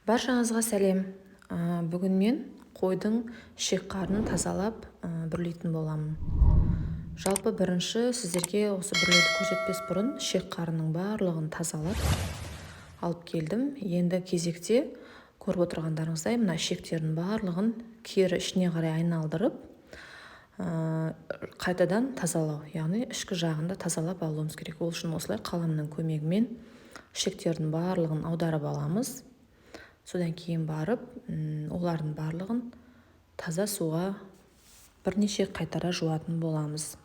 Баршаңызға сәлем. Бүгін мен қойдың ішек қарнын тазалап бүрлейтін боламын. Жалпы бірінші сіздерге осы бүрлеуді көрсетпес бұрын ішек қарнның барлығын тазалап алып келдім. Енді кезекте көріп отырғандарыңыздай мына ішектердің барлығын кері ішіне қарай айналдырып қайтадан тазалау, яғни ішкі жағында тазалап алуымыз керек. Ол үшін осылай қаламның көмегімен ішектердің барлығын аударып аламыз. Содан кейін барып, олардың барлығын таза суға бірнеше қайтара жуатын боламыз.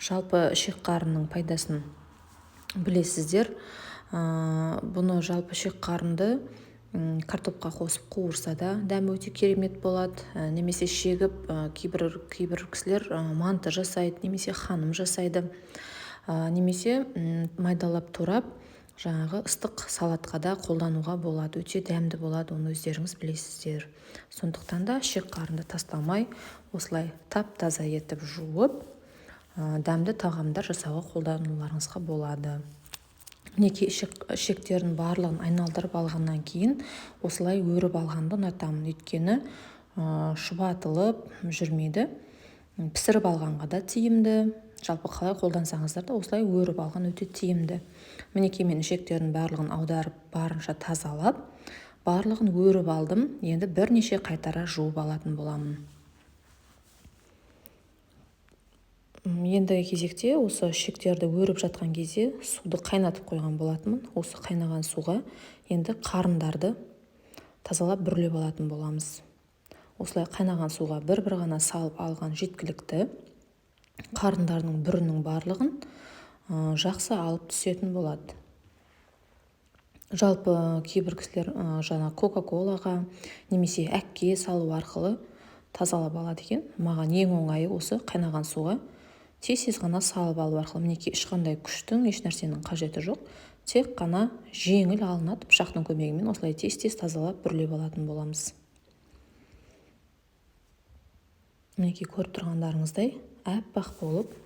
Жалпы ішек қарнның пайдасын білесіздер. Бұны жалпы ішек қарнды картопқа қосып қуырса да дәмі өте керемет болады. Немесе шегіп, кейбір кісілер манты жасайды, немесе ханым жасайды. Немесе майдалап турап, жаңағы ыстық салатқа да қолдануға болады. Өте дәмді болады, оны өздеріңіз білесіздер. Сондықтан да ішек қарнды тастамай, осылай тап-таза етіп жуып, дәмді тағамдар жасауға қолдануларыңызға болады. Мінекей ішектердің барлығын айналдырып алғаннан кейін осылай өріп алғанды ұнатамын. Өйткені шұбатылып жүрмейді. Пісіріп алғанға да тиімді. Жалпы қалай қолдансаңыздар да осылай өріп алған өте тиімді. Мінекей мен ішектердің барлығын аударып, барынша тазалап, барлығын өріп алдым. Енді бірнеше қайтара жуып алатын боламын. Енді кезекте осы ішектерді өріп жатқан кезде суды қайнатып қойған болатынмын. Осы қайнаған суға енді қарындарды тазалап бүрлеп алатын боламыз. Осылай қайнаған суға бір-бір ғана салып алған жеткілікті. Қарындардың бүрінің барлығын жақсы алып түсетін болады. Жалпы кейбір кісілер жаңа кока-колаға немесе әкке салу арқылы тазалап алады екен. Маған ең оңайы осы қайнаған суға тез ғана салып алу арқылы. Мінекей ешқандай күштің, еш нәрсенің қажеті жоқ. Тек қана жеңіл алынады, пышақтың көмегімен осылай тез тазалап бүрлеп алатын боламыз. Мінекей көріп тұрғандарыңыздай әппақ болып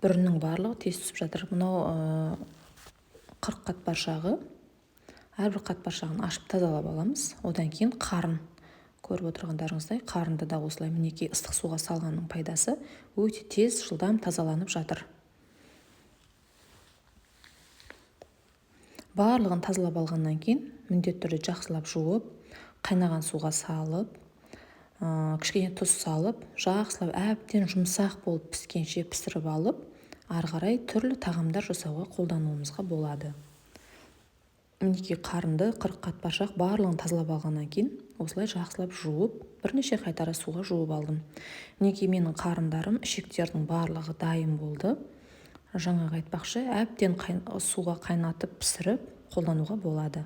бүрінің барлығы тез түсіп жатыр. Мынау 40 қат паршағы. Әрбір қат паршағын ашып тазалап аламыз. Одан кейін қарын. Көріп отырғандарыңыздай қарынды да осылай мінекей ыстық суға салғанның пайдасы өте тез жылдам тазаланып жатыр. Барлығын тазалап алғаннан кейін міндетті түрде жақсылап жуып, қайнаған суға салып, кішкене тұз салып, жақсылап әбден жұмсақ болып піскенше пісіріп алып, ары қарай түрлі тағамдар жасауға қолдануымызға болады. Мінекей қарынды 40 қат паршақ барлығын тазалап алғаннан кейін осылай жақсылап жуып, бірнеше қайтара суға жуып алдым. Мінекей менің қарындарым, ішектердің барлығы дайын болды. Жаңағы айтпақшы, әбден суға қайнатып пісіріп қолдануға болады.